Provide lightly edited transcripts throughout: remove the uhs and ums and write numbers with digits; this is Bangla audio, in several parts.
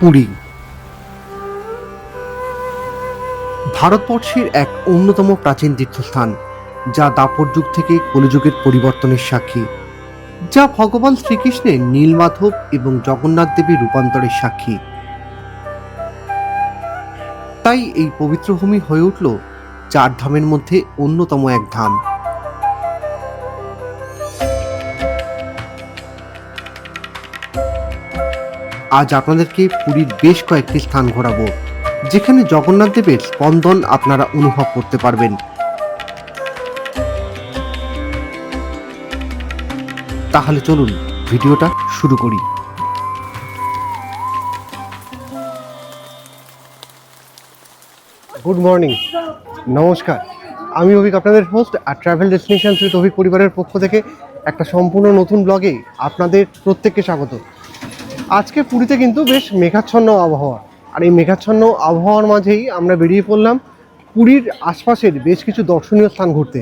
পুরী ভারতবর্ষের এক অন্যতম প্রাচীন তীর্থস্থান, যা দাপর যুগ থেকে কলিযুগের পরিবর্তনের সাক্ষী, যা ভগবান শ্রীকৃষ্ণের নীলমাধব এবং জগন্নাথ দেবীর রূপান্তরের সাক্ষী। তাই এই পবিত্র ভূমি হয়ে উঠল চার ধামের মধ্যে অন্যতম এক ধাম। আজ আপনাদেরকে পুরীর বেশ কয়েকটি স্থান ঘোরাবো, যেখানে জগন্নাথ দেবের স্পন্দন আপনারা অনুভব করতে পারবেন। তাহলে চলুন ভিডিওটা শুরু করি। গুড মর্নিং, নমস্কার। আমি অভিক, আপনাদের হোস্ট আর ট্রাভেল ডেস্টিনেশনস উইথ অভিক পরিবারের পক্ষ থেকে একটা সম্পূর্ণ নতুন ব্লগে আপনাদের প্রত্যেককে স্বাগত। আজকে পুরীতে কিন্তু বেশ মেঘাচ্ছন্ন আবহাওয়া, আর এই মেঘাচ্ছন্ন আবহাওয়ার মাঝেই আমরা বেরিয়ে পড়লাম পুরীর আশপাশের বেশ কিছু দর্শনীয় স্থান ঘুরতে।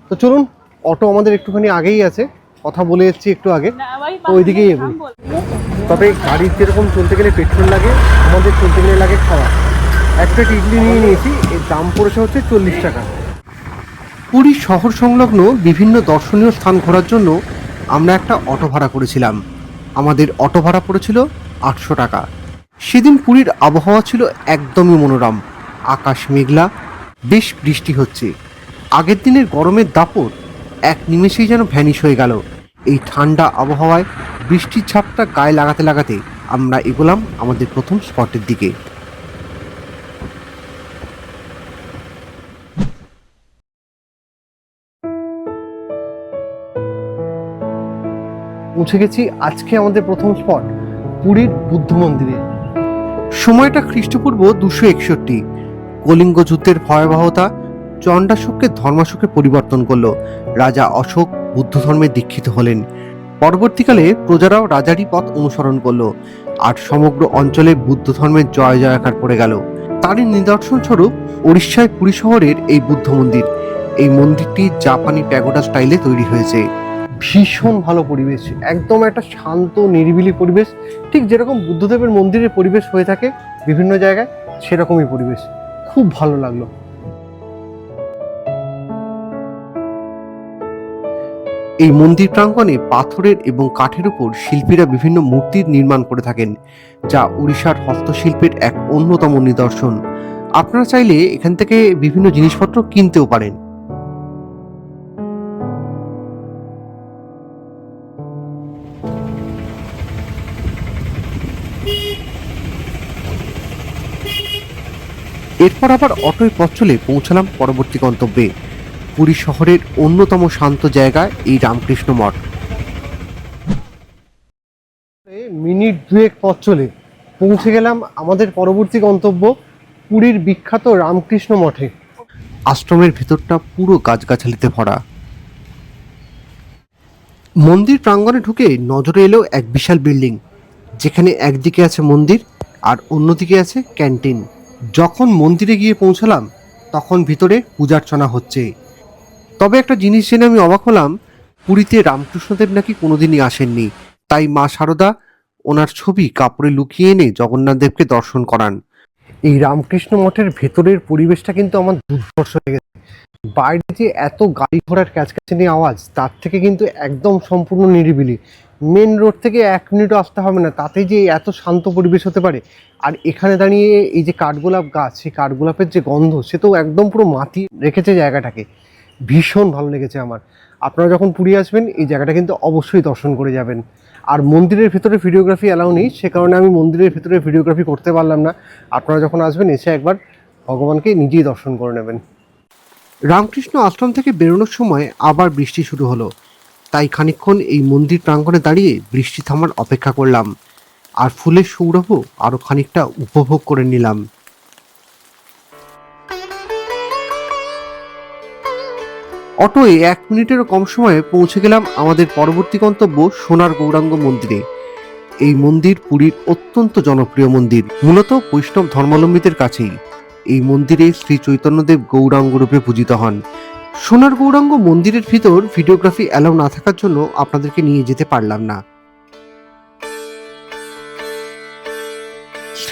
তো চলুন, অটো আমাদের একটুখানি আগেই আছে, কথা বলে এসেছি একটু আগে, তো ওইদিকেই এগোই। তবে গাড়ির যেরকম চলতে গেলে পেট্রোল লাগে, আমাদের চলতে গেলে লাগে খাওয়া। এক প্লেট ইডলি নিয়ে নিয়েছি, এর দাম পড়েছে হচ্ছে 40 টাকা। পুরী শহর সংলগ্ন বিভিন্ন দর্শনীয় স্থান ঘোরার জন্য আমরা একটা অটো ভাড়া করেছিলাম। আমাদের অটো ভাড়া পড়েছিল 800 টাকা। সেদিন পুরীর আবহাওয়া ছিল একদমই মনোরম, আকাশ মেঘলা, বেশ বৃষ্টি হচ্ছে। আগের দিনের গরমের দাপট এক নিমেষেই যেন ভ্যানিশ হয়ে গেল। এই ঠান্ডা আবহাওয়ায় বৃষ্টির ছাপটা গায়ে লাগাতে লাগাতে আমরা এগোলাম আমাদের প্রথম স্পটের দিকে। পৌঁছে গেছি আজকে আমাদের প্রথম স্পট, পুরীর বুদ্ধ মন্দিরে। সময়টা খ্রিস্টপূর্ব 261। কলিঙ্গ যুদ্ধের ভয়াবহতা চণ্ডাশোককে ধর্মাশোকে পরিবর্তন করল। রাজা অশোক বুদ্ধ ধর্মে দীক্ষিত হলেন। পরবর্তীকালে প্রজারাও রাজারই পথ অনুসরণ করল, আর সমগ্র অঞ্চলে বুদ্ধ ধর্মের জয় জয়াকার পড়ে গেল। তারই নিদর্শন স্বরূপ উড়িষ্যায় পুরী শহরের এই বুদ্ধ মন্দির। এই মন্দিরটি জাপানি প্যাগোডা স্টাইলে তৈরি হয়েছে। ভীষণ ভালো পরিবেশ, একদম একটা শান্ত নিরিবিলি পরিবেশ, ঠিক যেরকম বুদ্ধদেবের মন্দিরের পরিবেশ হয়ে থাকে বিভিন্ন জায়গায়, সেরকমই পরিবেশ। খুব ভালো লাগলো। এই মন্দির প্রাঙ্গণে পাথরের এবং কাঠের উপর শিল্পীরা বিভিন্ন মূর্তির নির্মাণ করে থাকেন, যা উড়িষ্যার হস্তশিল্পের এক অন্যতম নিদর্শন। আপনারা চাইলে এখান থেকে বিভিন্ন জিনিসপত্র কিনতেও পারেন। এরপর আবার অটোয় পথ চলে পৌঁছালাম পরবর্তী গন্তব্যে, পুরী শহরের অন্যতম শান্ত জায়গা এই রামকৃষ্ণ মঠ। মিনিট দুয়েক পথ চলে পৌঁছে গেলাম আমাদের পরবর্তী গন্তব্য, পুরীর বিখ্যাত রামকৃষ্ণ মঠে। আশ্রমের ভেতরটা পুরো গাছগাছালিতে ভরা। মন্দির প্রাঙ্গণে ঢুকে নজরে এলো এক বিশাল বিল্ডিং, যেখানে একদিকে আছে মন্দির আর অন্যদিকে আছে ক্যান্টিন। যখন মন্দিরে গিয়ে পৌঁছালাম তখন ভিতরে পূজার্চনা হচ্ছে। তবে একটা জিনিস জেনে আমি অবাক হলাম, পুরীতে রামকৃষ্ণদেব নাকি কোনোদিনই আসেননি, তাই মা শারদা ওনার ছবি কাপড়ে লুকিয়ে এনে জগন্নাথ দেবকে দর্শন করান। এই রামকৃষ্ণ মঠের ভেতরের পরিবেশটা কিন্তু আমার দুর্ধর্ষ লেগেছে। বাইরে যে এত গাড়ি ঘোড়ার ক্যাচক্যাচানি আওয়াজ, তার থেকে কিন্তু একদম সম্পূর্ণ নিরিবিলি। মেন রোড থেকে 1 মিনিটও আসতে হবে না, তাতেই যে এত শান্ত পরিবেশ হতে পারে। আর এখানে দাঁড়িয়ে এই যে কাঠগোলাপ গাছ, সেই কাঠগোলাপের যে গন্ধ, সে তো একদম পুরো মাতি রেখেছে জায়গাটাকে। ভীষণ ভালো লেগেছে আমার। আপনারা যখন পুরী আসবেন এই জায়গাটা কিন্তু অবশ্যই দর্শন করে যাবেন। আর মন্দিরের ভেতরে ভিডিওগ্রাফি অ্যালাউ নেই, সে কারণে আমি মন্দিরের ভেতরে ভিডিওগ্রাফি করতে পারলাম না। আপনারা যখন আসবেন এসে একবার ভগবানকে নিজেই দর্শন করে নেবেন। রামকৃষ্ণ আশ্রম থেকে বেরোনোর সময় আবার বৃষ্টি শুরু হলো, তাই খানিকক্ষণ এই মন্দির প্রাঙ্গণে দাঁড়িয়ে বৃষ্টি থামার অপেক্ষা করলাম, আর ফুলের সৌরভ আরও খানিকটা উপভোগ করে নিলাম। অটোয় 1 মিনিটেরও কম সময়ে পৌঁছে গেলাম আমাদের পরবর্তী গন্তব্য সোনার গৌরাঙ্গ মন্দিরে। এই মন্দির পুরীর অত্যন্ত জনপ্রিয় মন্দির, মূলত বৈষ্ণব ধর্মাবলম্বীদের কাছেই। এই মন্দিরে শ্রী চৈতন্যদেব গৌরাঙ্গ রূপে পূজিত হন। সোনার গৌরাঙ্গ মন্দিরের ভিতর ভিডিওগ্রাফি অ্যালাউ না থাকার জন্য আপনাদেরকে নিয়ে যেতে পারলাম না।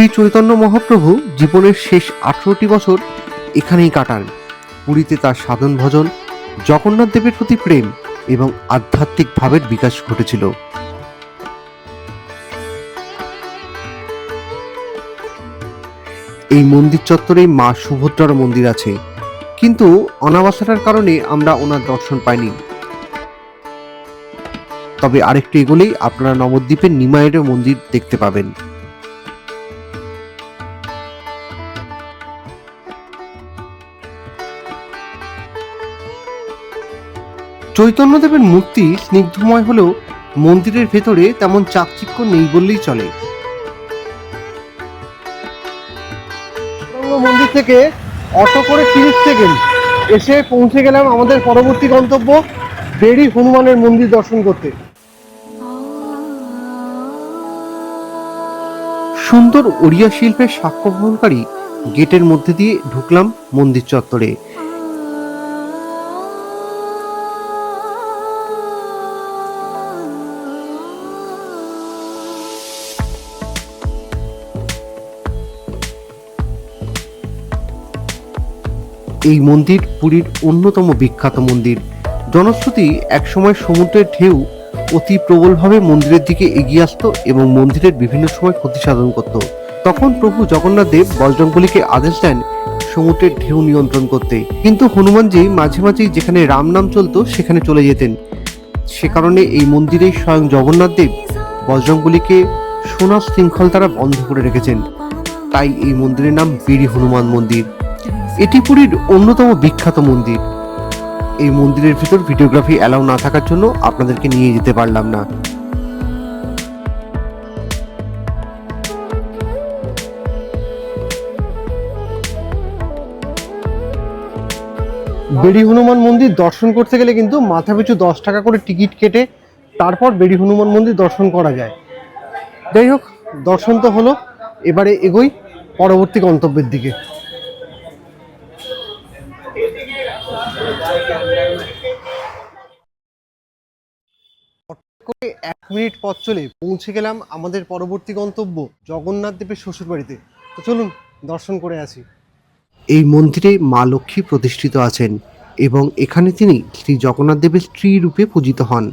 শ্রী চৈতন্য মহাপ্রভু জীবনের শেষ 18টি বছর এখানেই কাটান। পুরীতে তার সাধন ভজন, জগন্নাথ দেবের প্রতি প্রেম এবং আধ্যাত্মিক ভাবের বিকাশ ঘটেছিল। এই মন্দির চত্বরে মা সুভদ্রার মন্দির আছে, কিন্তু অনাবাসনার কারণে আমরা ওনার দর্শন পাইনি। তবে আরেকটু এগোলেই আপনারা নবদ্বীপের নিমাইয়ের মন্দির দেখতে পাবেন। চৈতন্যদেবের মূর্তি স্নিগ্ধময় হলেও মন্দিরের ভেতরে তেমন চাকচিক্য নেই বললেই চলে। মন্দির থেকে অটো করে 30 সেকেন্ড এসে পৌঁছে গেলাম আমাদের পরবর্তী গন্তব্য বেড়ি হনুমানের মন্দির দর্শন করতে। সুন্দর ওড়িয়া শিল্পের সাক্ষ্য বহনকারী গেটের মধ্যে দিয়ে ঢুকলাম মন্দির চত্বরে। এই মন্দির পুরীর অন্যতম বিখ্যাত মন্দির। জনশ্রুতি একসময় সমুদ্রের ঢেউ অতি প্রবলভাবে মন্দিরের দিকে এগিয়ে আসতো এবং মন্দিরের বিভিন্ন সময় ক্ষতি সাধন করত। তখন প্রভু জগন্নাথ দেব বজরংবলীকে আদেশ দেন সমুদ্রের ঢেউ নিয়ন্ত্রণ করতে, কিন্তু হনুমানজি মাঝে মাঝেই যেখানে রাম নাম চলতো সেখানে চলে যেতেন। সে কারণে এই মন্দিরে স্বয়ং জগন্নাথ দেব বজরংবলীকে সোনার শৃঙ্খল দ্বারা বন্ধ করে রেখেছেন। তাই এই মন্দিরের নাম বেড়ি হনুমান মন্দির। এটি পুরীর অন্যতম বিখ্যাত মন্দির। এই মন্দিরের ভিতর ভিডিওগ্রাফি অ্যালাউ না থাকার জন্য আপনাদেরকে নিয়ে যেতে পারলাম না। বেড়ি হনুমান মন্দির দর্শন করতে গেলে কিন্তু মাথাপিছু 10 টাকা করে টিকিট কেটে তারপর বেড়ি হনুমান মন্দির দর্শন করা যায়। যাই হোক, দর্শন তো হলো, এবারে এগোই পরবর্তী গন্তব্যের দিকে। 1 মিনিট পথ চলে পৌঁছে গেলাম আমাদের পরবর্তী গন্তব্য জগন্নাথ দেবের শ্বশুর বাড়িতে। তো চলুন দর্শন করে আসি। এই মন্দিরে মা লক্ষ্মী প্রতিষ্ঠিত আছেন এবং এখানে তিনি শ্রী জগন্নাথ দেবের স্ত্রী রূপে পূজিত হন।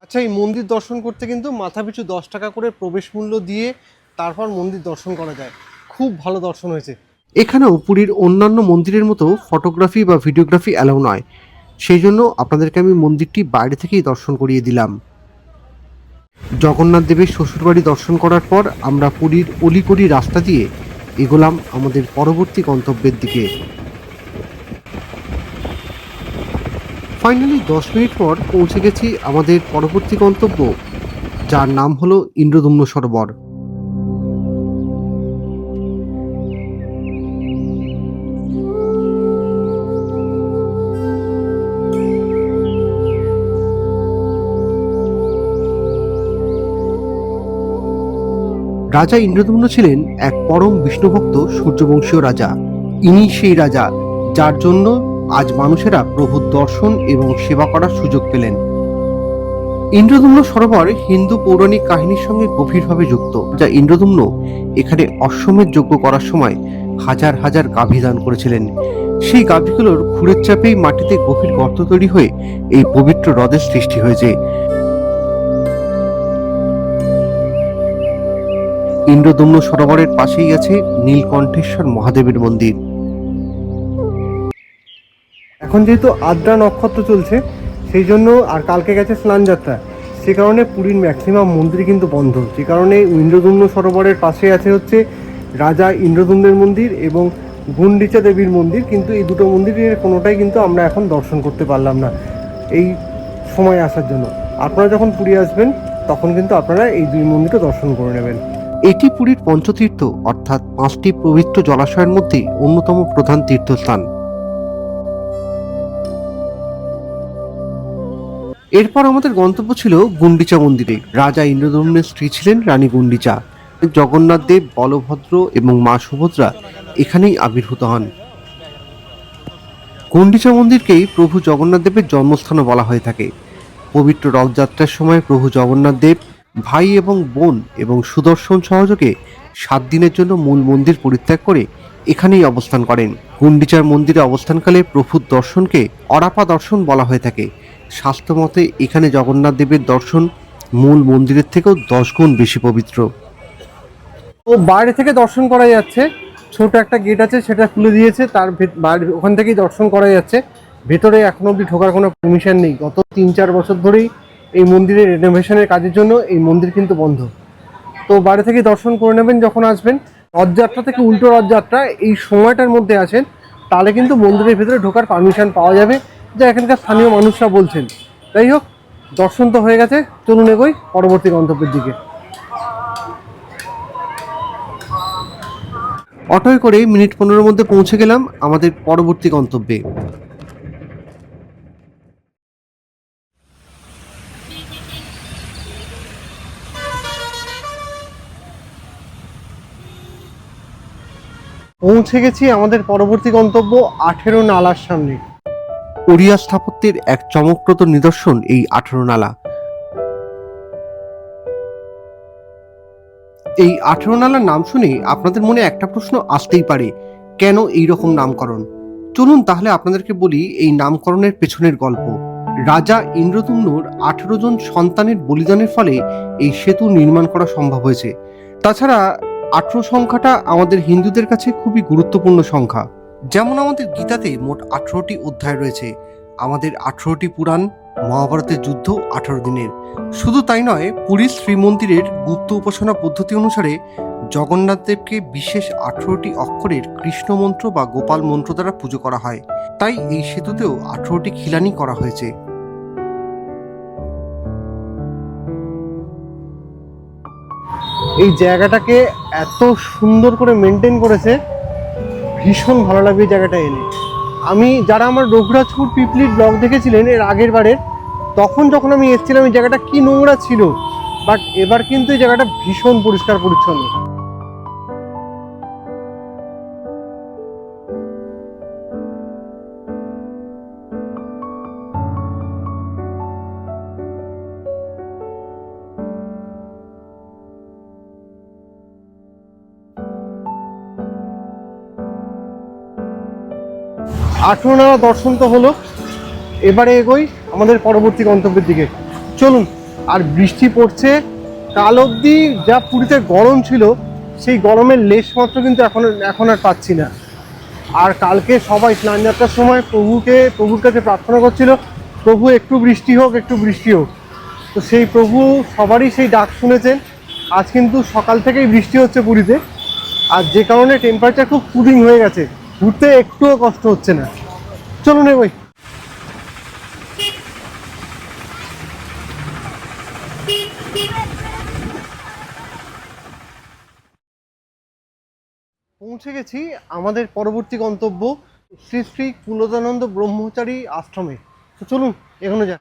আচ্ছা, এই মন্দির দর্শন করতে কিন্তু মাথাপিছু 10 টাকা করে প্রবেশ মূল্য দিয়ে তারপর মন্দির দর্শন করা যায়। খুব ভালো দর্শন হয়েছে। এখানেও পুরীর অন্যান্য মন্দিরের মতো ফটোগ্রাফি বা ভিডিওগ্রাফি অ্যালাউ নয়, সেই জন্য আপনাদেরকে আমি মন্দিরটি বাইরে থেকেই দর্শন করিয়ে দিলাম। জগন্নাথ দেবের শ্বশুরবাড়ি দর্শন করার পর আমরা পুরীর অলিগলি রাস্তা দিয়ে এগোলাম আমাদের পরবর্তী গন্তব্যের দিকে। ফাইনালি 10 মিনিট পর পৌঁছে গেছি আমাদের পরবর্তী গন্তব্য, যার নাম হলো ইন্দ্রদম্ন সরোবর। রাজা ইন্দ্রদম্ন ছিলেন এক পরম বিষ্ণুভক্ত সূর্যবংশীয় রাজা। ইনি সেই রাজা যার জন্য আজ মানুষেরা প্রভুর দর্শন এবং সেবা করার সুযোগ পেলেন। ইন্দ্রদম্ন সরোবর হিন্দু পৌরাণিক কাহিনীর সঙ্গে গভীরভাবে যুক্ত, যা ইন্দ্রদম্ন এখানে অশ্বমেধ যজ্ঞ করার সময় হাজার হাজার গাভী দান করেছিলেন। সেই গাভীগুলোর খুরের চাপেই মাটিতে গভীর গর্ত তৈরি হয়ে এই পবিত্র হ্রদের সৃষ্টি হয়েছে। ইন্দ্রদম্ন সরোবরের পাশেই আছে নীলকণ্ঠেশ্বর মহাদেবের মন্দির। এখন যেহেতু আদ্রা নক্ষত্র চলছে সেই জন্য, আর কালকে গেছে স্নান যাত্রা, সে কারণে পুরীর ম্যাক্সিমাম মন্দির কিন্তু বন্ধ। যে কারণে ইন্দ্রদম্ন সরোবরের পাশে আছে হচ্ছে রাজা ইন্দ্রদম্নের মন্দির এবং গুন্ডিচা দেবীর মন্দির, কিন্তু এই দুটো মন্দিরের কোনোটাই কিন্তু আমরা এখন দর্শন করতে পারলাম না এই সময় আসার জন্য। আপনারা যখন পুরী আসবেন তখন কিন্তু আপনারা এই দুই মন্দিরও দর্শন করে নেবেন। এটি পুরীর পঞ্চতীর্থ অর্থাৎ 5টি পবিত্র জলাশয়ের মধ্যে অন্যতম প্রধান তীর্থস্থান। এরপর আমাদের গন্তব্য ছিল গুন্ডিচা মন্দিরে। রাজা ইন্দ্রদম্নের স্ত্রী ছিলেন রানী গুন্ডিচা। জগন্নাথ দেব, বলভদ্র এবং মা সুভদ্রা এখানেই আবির্ভূত হন। গুন্ডিচা মন্দিরকেই প্রভু জগন্নাথ দেবের জন্মস্থানও বলা হয়ে থাকে। পবিত্র রথযাত্রার সময় প্রভু জগন্নাথ দেব ভাই এবং বোন এবং সুদর্শন সহযোগে 7 দিনের জন্য মূল মন্দির পরিত্যাগ করে এখানেই অবস্থান করেন। গুন্ডিচার মন্দিরে অবস্থানকালে প্রভুর দর্শনকে অরাপা দর্শন বলা হয়ে থাকে। শাস্ত্রমতে এখানে জগন্নাথ দেবের দর্শন মূল মন্দিরের থেকেও 10 গুণ বেশি পবিত্র। ও বাইরে থেকে দর্শন করা যাচ্ছে, ছোট একটা গেট আছে সেটা খুলে দিয়েছে, তার বাইরে ওখান থেকেই দর্শন করা যাচ্ছে। ভেতরে এখনো অব্দি ঢোকার কোনো পারমিশন নেই। গত 3-4 বছর ধরেই এই মন্দিরের রেনোভেশনের কাজের জন্য এই মন্দির কিন্তু বন্ধ। তো বাইরে থেকে দর্শন করে নেবেন যখন আসবেন। রথযাত্রা থেকে উল্টো রথযাত্রা এই সময়টার মধ্যে আসেন, তাহলে কিন্তু মন্দিরের ভেতরে ঢোকার পারমিশন পাওয়া যাবে, যা এখানকার স্থানীয় মানুষরা বলছেন। যাই হোক, দর্শন তো হয়ে গেছে, চলুন এগোই পরবর্তী গন্তব্যের দিকে। অটোয় করে মিনিট 15-র মধ্যে পৌঁছে গেলাম আমাদের পরবর্তী গন্তব্যে। পৌঁছে গেছি আমাদের পরবর্তী গন্তব্য 18 নালার সামনে। ওড়িয়া স্থাপত্যের এক চমকপ্রদ নিদর্শন এই 18 নালা। এই 18 নালার নাম শুনে আপনাদের মনে একটা প্রশ্ন আসতেই পারে, কেন এই রকম নামকরণ? চলুন তাহলে আপনাদেরকে বলি এই নামকরণের পেছনের গল্প। রাজা ইন্দ্রদুম্নর 18 জন সন্তানের বলিদানের ফলে এই সেতু নির্মাণ করা সম্ভব হয়েছে। তাছাড়া 18 সংখ্যাটা আমাদের হিন্দুদের কাছে খুবই গুরুত্বপূর্ণ সংখ্যা। যেমন আমাদের গীতাতে মোট 18টি অধ্যায় রয়েছে, আমাদের 18টি পুরাণ, মহাভারতের যুদ্ধ 18 দিনের। শুধু তাই নয়, পুরীর শ্রীমন্দিরের গুপ্ত উপাসনা পদ্ধতি অনুসারে জগন্নাথ দেবকে বিশেষ 18টি অক্ষরের কৃষ্ণ মন্ত্র বা গোপাল মন্ত্র দ্বারা পুজো করা হয়। তাই এই সেতুতেও 18টি খিলানি করা হয়েছে। এই জায়গাটাকে এত সুন্দর করে মেনটেন করেছে, ভীষণ ভালো লাগবে এই জায়গাটা এলে। আমি যারা আমার রঘুরাজপুর পিপলির ব্লগ দেখেছিলেন এর আগের বারের, তখন যখন আমি এসেছিলাম এই জায়গাটা কি নোংরা ছিল, বাট এবার কিন্তু এই জায়গাটা ভীষণ পরিষ্কার পরিচ্ছন্ন। আঠেরোনা দর্শন তো হলো, এবারে এগোই আমাদের পরবর্তী গন্তব্যের দিকে। চলুন। আর বৃষ্টি পড়ছে, কাল অবধি যা পুরীতে গরম ছিল সেই গরমের লেশ মাত্র কিন্তু এখন আর পাচ্ছি না। আর কালকে সবাই স্নান যাত্রার সময় প্রভুর কাছে প্রার্থনা করছিল, প্রভু একটু বৃষ্টি হোক, একটু বৃষ্টি হোক। তো সেই প্রভু সবারই সেই ডাক শুনেছেন। আজ কিন্তু সকাল থেকেই বৃষ্টি হচ্ছে পুরীতে, আর যে কারণে টেম্পারেচার খুব কুলিং হয়ে গেছে, ঘুরতে একটুও কষ্ট হচ্ছে না। চলুন এগোই। পৌঁছে গেছি আমাদের পরবর্তী গন্তব্য শ্রী শ্রী কুলদানন্দ ব্রহ্মচারী আশ্রমে। তো চলুন এখানে যাক।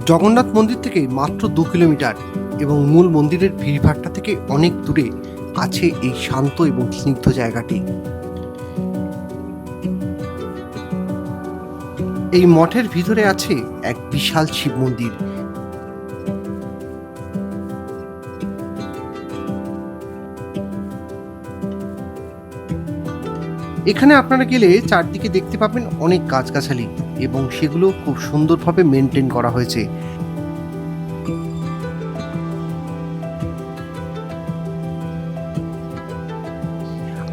জগন্নাথ মন্দির থেকে মাত্র 2 কিলোমিটার এবং মূল মন্দিরের ভিড়ভাট্টা থেকে অনেক দূরে আছে এই শান্ত এবং স্নিগ্ধ জায়গাটি। এই মঠের ভিতরে আছে এক বিশাল শিব মন্দির। এখানে আপনারা গেলে চারদিকে দেখতে পাবেন অনেক গাছগাছালি এবং সেগুলো খুব সুন্দরভাবে মেনটেন করা হয়েছে।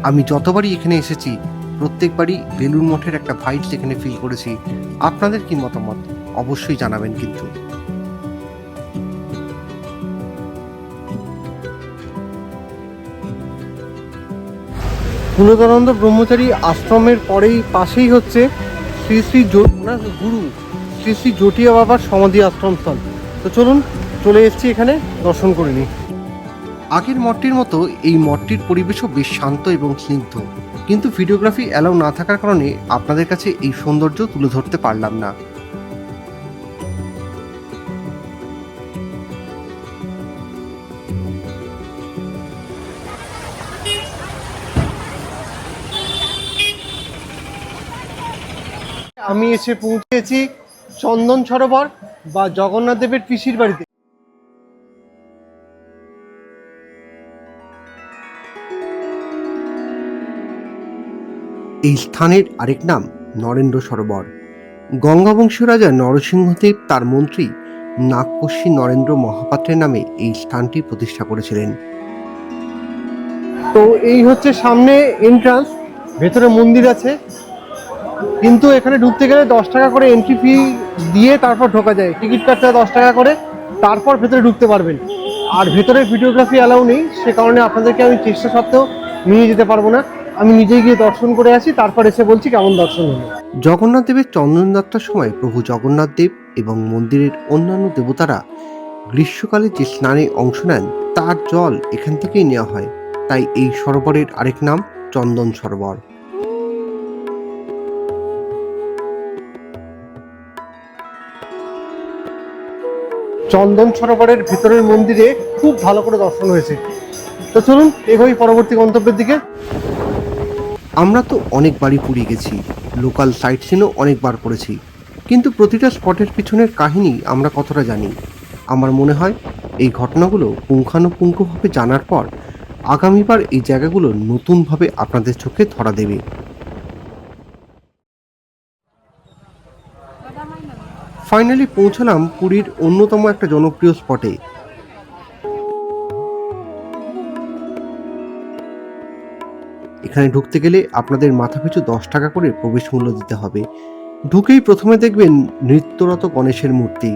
আমি যতবারই এখানে এসেছি প্রত্যেকবারই বেলুড় মঠের একটা ভাইবস এখানে ফিল করেছি। আপনাদের কি মতামত অবশ্যই জানাবেন কিন্তু। কুলদানন্দ ব্রহ্মচারী আশ্রমের পরেই পাশেই হচ্ছে শ্রী শ্রী গুরু শ্রী শ্রী জটিয়া বাবার সমাধি আশ্রমস্থল। তো চলুন, চলে এসেছি এখানে, দর্শন করে নিই। আগের মঠটির মতো এই মঠটির পরিবেশও বেশ শান্ত এবং স্নিগ্ধ, কিন্তু ভিডিওগ্রাফি অ্যালাউ না থাকার কারণে আপনাদের কাছে এই সৌন্দর্য তুলে ধরতে পারলাম না। আমি এসে পৌঁছেছি চন্দন সরোবর বা জগন্নাথ দেবের পিসির বাড়িতে। এই স্থানের আরেক নাম নরেন্দ্র সরোবর। গঙ্গাবংশীয় রাজা নরসিংহদেব তার মন্ত্রী নাগকশী নরেন্দ্র মহাপাত্রের নামে এই স্থানটি প্রতিষ্ঠা করেছিলেন। তো এই হচ্ছে সামনে এন্ট্রান্স, ভেতরে মন্দির আছে, কিন্তু এখানে ঢুকতে গেলে 10 টাকা করে এন্ট্রি ফি দিয়ে তারপর ঢোকা যায়। টিকিট কাটতে 10 টাকা করে, তারপর ভেতরে ঢুকতে পারবেন। আর ভেতরে ভিডিওগ্রাফি অ্যালাউ নেই, সে কারণে আপনাদেরকে আমি চেষ্টা সত্ত্বেও নিয়ে যেতে পারবো না। আমি নিজেই গিয়ে দর্শন করে আসি, তারপর এসে বলছি কেমন দর্শন হলো। জগন্নাথ দেবের চন্দনযাত্রার সময় প্রভু জগন্নাথ দেব এবং মন্দিরের অন্যান্য দেবতারা গ্রীষ্মকালে যে স্নানে অংশ নেন তার জল এখান থেকেই নেওয়া হয়, তাই এই সরোবরের আরেক নাম চন্দন সরোবর। চন্দন সরোবরের ভেতরের মন্দিরে খুব ভালো করে দর্শন হয়েছে। তো চলুন এগোই পরবর্তী গন্তব্যের দিকে। আমরা তো অনেকবারই পুরী গেছি, লোকাল সাইট সিনও অনেকবার করেছি, কিন্তু প্রতিটা স্পটের পিছনের কাহিনী আমরা কতটা জানি? আমার মনে হয় এই ঘটনাগুলো পুঙ্খানুপুঙ্খভাবে জানার পর আগামীবার এই জায়গাগুলো নতুনভাবে আপনাদের চোখে ধরা দেবে। ফাইনালি পৌঁছালাম পুরীর অন্যতম একটা জনপ্রিয় স্পটে। এখানে ঢুকতে গেলে আপনাদের মাথাপিছু 10 টাকা করে প্রবেশ মূল্য দিতে হবে। ঢুকেই প্রথমে দেখবেন নৃত্যরত গণেশের মূর্তি,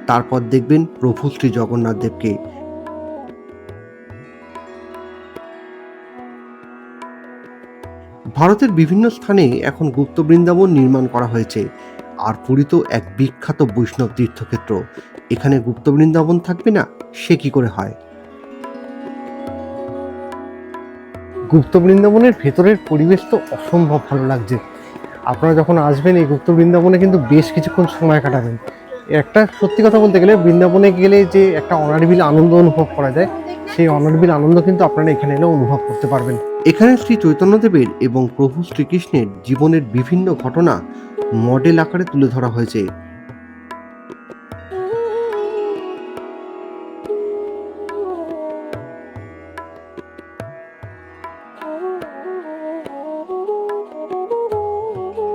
তারপর দেখবেন প্রভু শ্রী জগন্নাথ দেবকে। ভারতের বিভিন্ন স্থানে এখন গুপ্ত বৃন্দাবন নির্মাণ করা হয়েছে, আর পুরী তো এক বিখ্যাত বৈষ্ণব তীর্থক্ষেত্র, এখানে গুপ্ত বৃন্দাবন থাকবে না সে কি করে হয়? গুপ্ত বৃন্দাবনের ভেতরের পরিবেশ তো অসম্ভব ভালো লাগছে। আপনারা যখন আসবেন এই গুপ্ত বৃন্দাবনে কিন্তু বেশ কিছুক্ষণ সময় কাটাবেন। একটা সত্যি কথা বলতে গেলে বৃন্দাবনে গেলে যে একটা অনারবিল আনন্দ অনুভব করা যায়, সেই অনারবিল আনন্দ কিন্তু আপনারা এখানে এলেও অনুভব করতে পারবেন। এখানে শ্রী চৈতন্যদেবের এবং প্রভু শ্রীকৃষ্ণের জীবনের বিভিন্ন ঘটনা মডেল আকারে তুলে ধরা হয়েছে।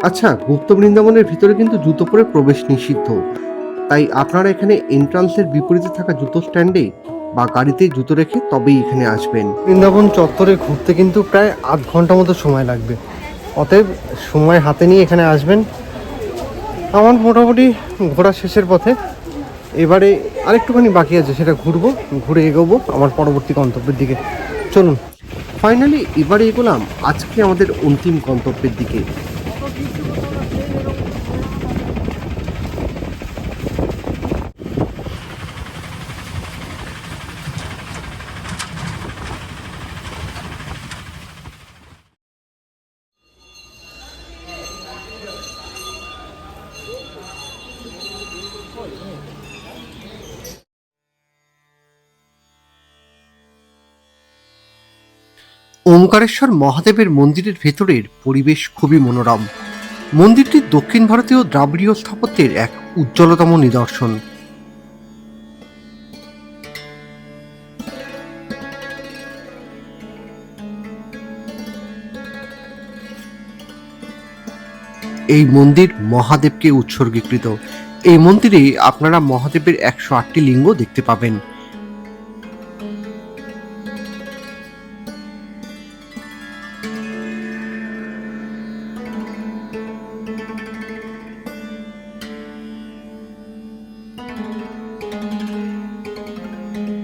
আচ্ছা, গুপ্ত বৃন্দাবনের ভিতরে কিন্তু জুতো পরে প্রবেশ নিষিদ্ধ, তাই আপনারা এখানে এন্ট্রান্সের বিপরীতে থাকা জুতো স্ট্যান্ডে বা গাড়িতে জুতো রেখে তবেই এখানে আসবেন। বৃন্দাবন চত্বরে ঘুরতে কিন্তু প্রায় আধ ঘন্টা মতো সময় লাগবে, অতএব সময় হাতে নিয়ে এখানে আসবেন। আমার মোটামুটি ঘোরা শেষের পথে, এবারে আরেকটুখানি বাকি আছে, সেটা ঘুরবো, ঘুরে এগোবো আমার পরবর্তী গন্তব্যের দিকে। চলুন ফাইনালি এবারে এগোলাম আজকে আমাদের অন্তিম গন্তব্যের দিকে। ওমকারেশ্বর মহাদেবের মন্দিরের ভেতরের পরিবেশ খুবই মনোরম। মন্দিরটি দক্ষিণ ভারতীয় দ্রাবিড়ীয় স্থাপত্যের এক উজ্জ্বলতম নিদর্শন। এই মন্দির মহাদেবকে উৎসর্গীকৃত। এই মন্দিরে আপনারা মহাদেবের 108টি লিঙ্গ দেখতে পাবেন।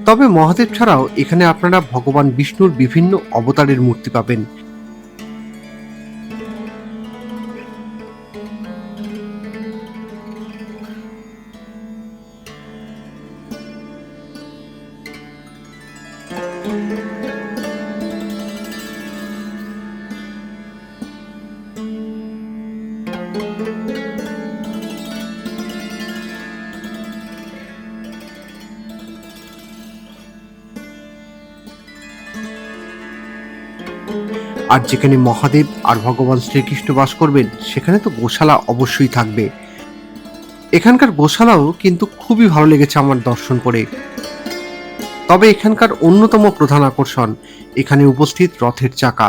তবে মহাদেব ছাড়াও এখানে আপনারা ভগবান বিষ্ণুর বিভিন্ন অবতারের মূর্তি পাবেন। আর যেখানে মহাদেব আর ভগবান শ্রীকৃষ্ণ বাস করবেন সেখানে তো গোশালা অবশ্যই থাকবে। এখানকার গোশালাও কিন্তু খুবই ভালো লেগেছে আমার দর্শন করে। তবে এখানকার অন্যতম প্রধান আকর্ষণ এখানে উপস্থিত রথের চাকা।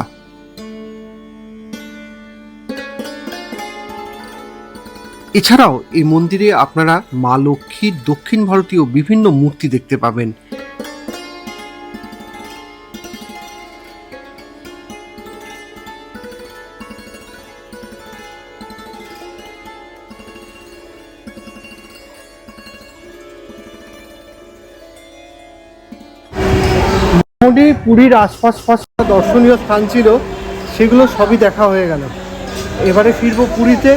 এছাড়াও এই মন্দিরে আপনারা মা লক্ষ্মীর দক্ষিণ ভারতীয় বিভিন্ন মূর্তি দেখতে পাবেন। মোটামুটি পুরীর আশপাশ দর্শনীয় স্থান ছিল, সেগুলো সবই দেখা হয়ে গেল। এবারে ফিরবো পুরীতে।